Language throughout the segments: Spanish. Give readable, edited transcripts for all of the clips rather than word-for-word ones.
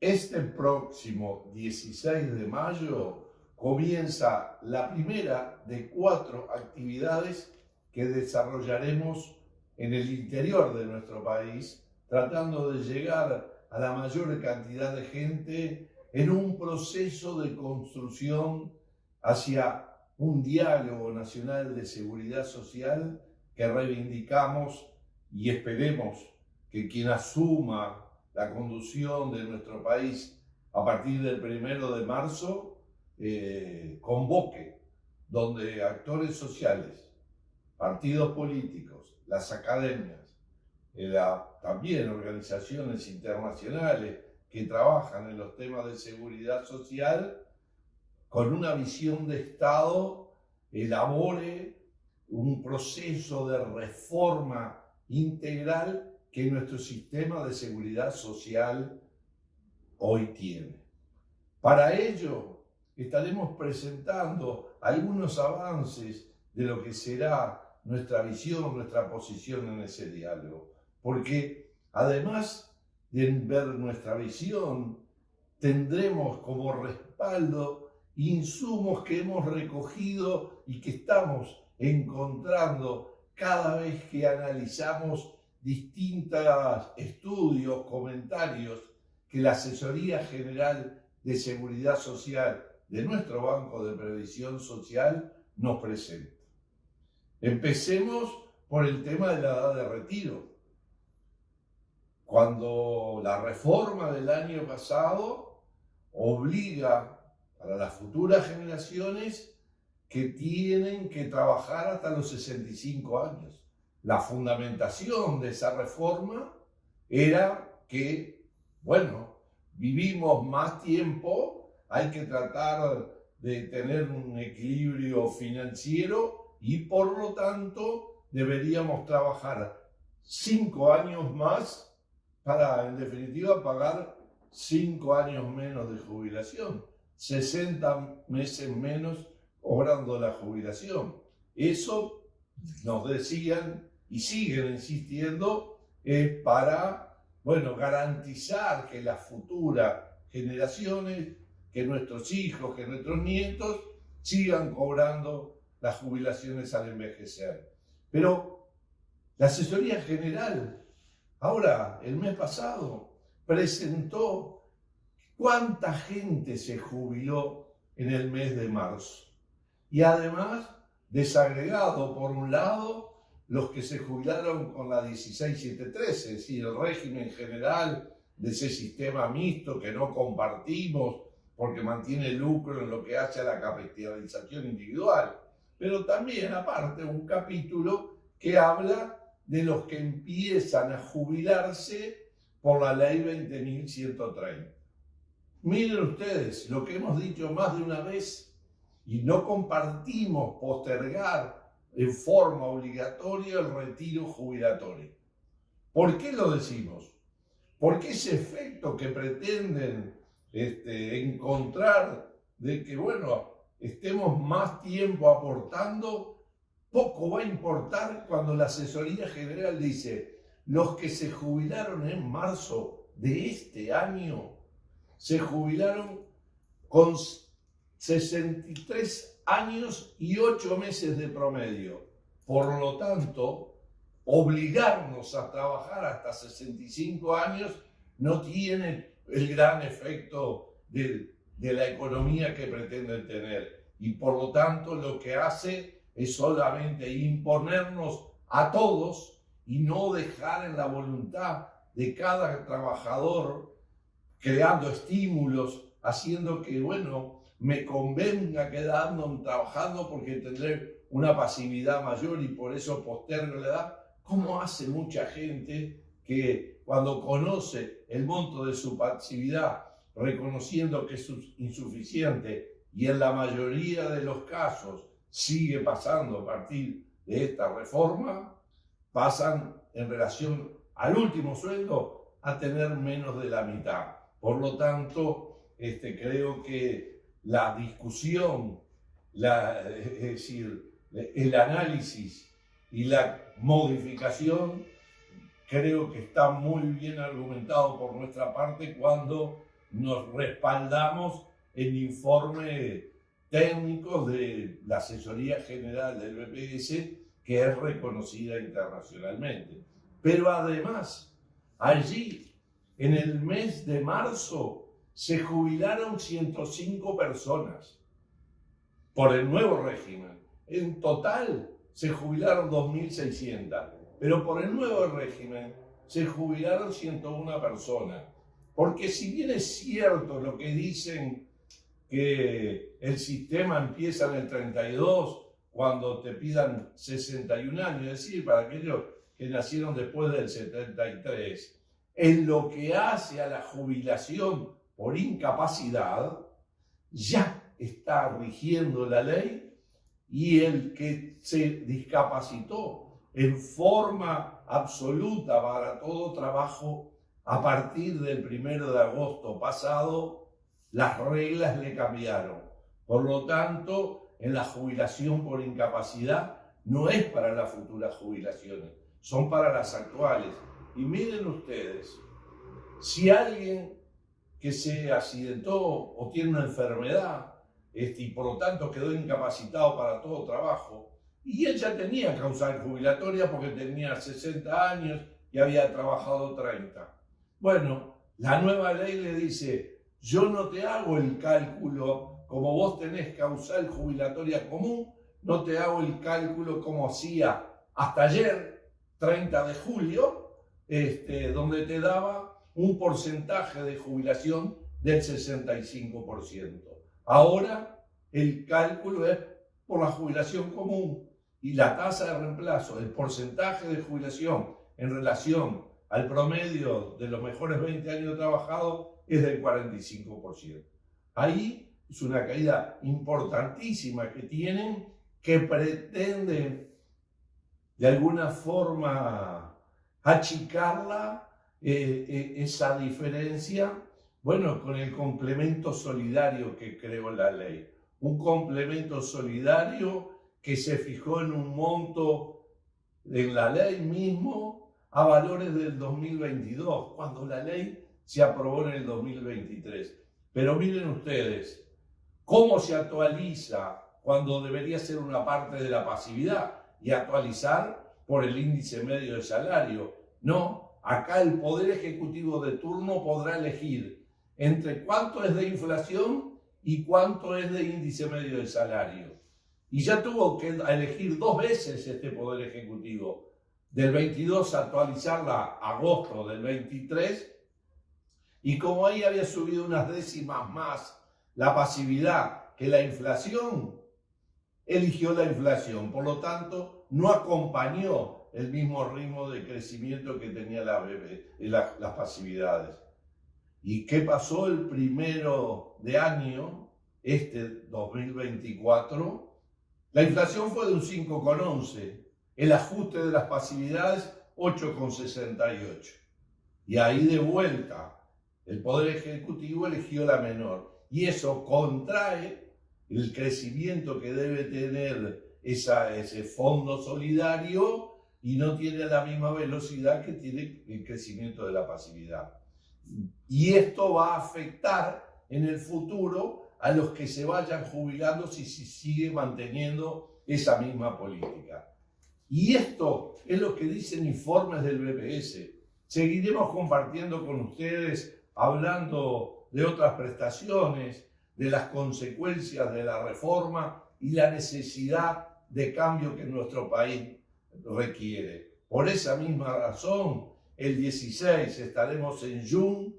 Este próximo 16 de mayo comienza la primera de 4 actividades que desarrollaremos en el interior de nuestro país, tratando de llegar a la mayor cantidad de gente en un proceso de construcción hacia un diálogo nacional de seguridad social que reivindicamos y esperemos que quien asuma la conducción de nuestro país a partir del 1 de marzo convoque, donde actores sociales, partidos políticos, las academias, también organizaciones internacionales que trabajan en los temas de seguridad social, con una visión de Estado, elabore un proceso de reforma integral que nuestro sistema de seguridad social hoy tiene. Para ello, estaremos presentando algunos avances de lo que será nuestra visión, nuestra posición en ese diálogo. Porque además de ver nuestra visión, tendremos como respaldo insumos que hemos recogido y que estamos encontrando cada vez que analizamos distintos estudios, comentarios que la Asesoría General de Seguridad Social de nuestro Banco de Previsión Social nos presenta. Empecemos por el tema de la edad de retiro. Cuando la reforma del año pasado obliga para las futuras generaciones que tienen que trabajar hasta los 65 años. La fundamentación de esa reforma era que, bueno, vivimos más tiempo, hay que tratar de tener un equilibrio financiero y por lo tanto deberíamos trabajar 5 años más para, en definitiva, pagar 5 años menos de jubilación, 60 meses menos cobrando la jubilación. Eso nos decían y siguen insistiendo para, bueno, garantizar que las futuras generaciones, que nuestros hijos, que nuestros nietos sigan cobrando las jubilaciones al envejecer. Pero la Asesoría General, ahora, el mes pasado, presentó cuánta gente se jubiló en el mes de marzo. Y además, desagregado, por un lado, los que se jubilaron con la 16713, es decir, el régimen general de ese sistema mixto que no compartimos porque mantiene lucro en lo que hace a la capitalización individual. Pero también, aparte, un capítulo que habla de los que empiezan a jubilarse por la ley 20.130. Miren ustedes lo que hemos dicho más de una vez y no compartimos postergar en forma obligatoria el retiro jubilatorio. ¿Por qué lo decimos? Porque ese efecto que pretenden encontrar de que, bueno, estemos más tiempo aportando, poco va a importar cuando la Asesoría General dice los que se jubilaron en marzo de este año se jubilaron con 63 años y 8 meses de promedio. Por lo tanto, obligarnos a trabajar hasta 65 años no tiene el gran efecto de la economía que pretenden tener. Y por lo tanto, lo que hace es solamente imponernos a todos y no dejar en la voluntad de cada trabajador, creando estímulos, haciendo que, bueno, me convenga quedarme trabajando porque tendré una pasividad mayor y por eso postergo la edad, como hace mucha gente que cuando conoce el monto de su pasividad, reconociendo que es insuficiente y en la mayoría de los casos sigue pasando a partir de esta reforma, pasan en relación al último sueldo a tener menos de la mitad. Por lo tanto, creo que la discusión, es decir, el análisis y la modificación, creo que está muy bien argumentado por nuestra parte cuando nos respaldamos en informes técnicos de la Asesoría General del BPS, que es reconocida internacionalmente. Pero además, allí, en el mes de marzo, se jubilaron 105 personas por el nuevo régimen. En total se jubilaron 2.600, pero por el nuevo régimen se jubilaron 101 personas. Porque si bien es cierto lo que dicen que el sistema empieza en el 32, cuando te pidan 61 años, es decir, para aquellos que nacieron después del 73, en lo que hace a la jubilación por incapacidad, ya está rigiendo la ley, y el que se discapacitó en forma absoluta para todo trabajo, a partir del 1 de agosto pasado, las reglas le cambiaron. Por lo tanto, en la jubilación por incapacidad no es para las futuras jubilaciones, son para las actuales. Y miren ustedes, si alguien que se accidentó o tiene una enfermedad y por lo tanto quedó incapacitado para todo trabajo, y él ya tenía causal jubilatoria porque tenía 60 años y había trabajado 30. Bueno, la nueva ley le dice: yo no te hago el cálculo como vos tenés causal jubilatoria común, no te hago el cálculo como hacía hasta ayer, 30 de julio, donde te daba un porcentaje de jubilación del 65%. Ahora el cálculo es por la jubilación común, y la tasa de reemplazo, el porcentaje de jubilación en relación al promedio de los mejores 20 años trabajados, es del 45%. Ahí es una caída importantísima que tienen, que pretenden de alguna forma achicarla, esa diferencia, bueno, con el complemento solidario que creó la ley. Un complemento solidario que se fijó en un monto en la ley mismo a valores del 2022, cuando la ley se aprobó en el 2023. Pero miren ustedes, ¿cómo se actualiza cuando debería ser una parte de la pasividad y actualizar por el índice medio de salario? No, acá el Poder Ejecutivo de turno podrá elegir entre cuánto es de inflación y cuánto es de índice medio de salario. Y ya tuvo que elegir 2 veces este Poder Ejecutivo, del 22 actualizarla a agosto del 23, y como ahí había subido unas décimas más la pasividad que la inflación, eligió la inflación. Por lo tanto, no acompañó el mismo ritmo de crecimiento que tenía las pasividades. ¿Y qué pasó el 1 de año, 2024? La inflación fue de un 5,11, el ajuste de las pasividades 8,68. Y ahí de vuelta, el Poder Ejecutivo eligió la menor. Y eso contrae el crecimiento que debe tener ese fondo solidario, y no tiene la misma velocidad que tiene el crecimiento de la pasividad. Y esto va a afectar en el futuro a los que se vayan jubilando si se sigue manteniendo esa misma política. Y esto es lo que dicen informes del BPS. Seguiremos compartiendo con ustedes, hablando de otras prestaciones, de las consecuencias de la reforma y la necesidad de cambio que nuestro país requiere. Por esa misma razón, el 16 estaremos en Jun,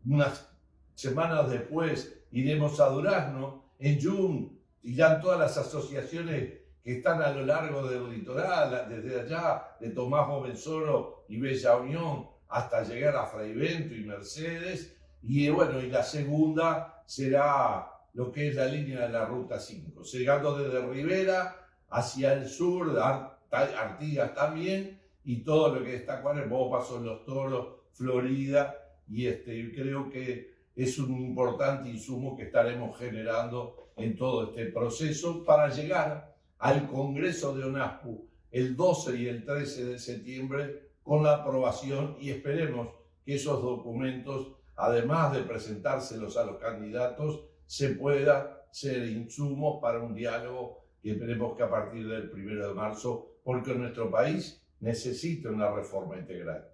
unas semanas después iremos a Durazno. En Jun irán todas las asociaciones que están a lo largo del litoral, desde allá de Tomás Movensoro y Bella Unión hasta llegar a Freivento y Mercedes. Y bueno, y la segunda será lo que es la línea de la Ruta 5, llegando desde Rivera hacia el sur, Artigas también, y todo lo que está con el Paso en Los Toros, Florida, y creo que es un importante insumo que estaremos generando en todo este proceso para llegar al Congreso de ONASPU el 12 y el 13 de septiembre con la aprobación, y esperemos que esos documentos además de presentárselos a los candidatos, se pueda ser insumos para un diálogo que esperemos que a partir del 1 de marzo, porque nuestro país necesita una reforma integral.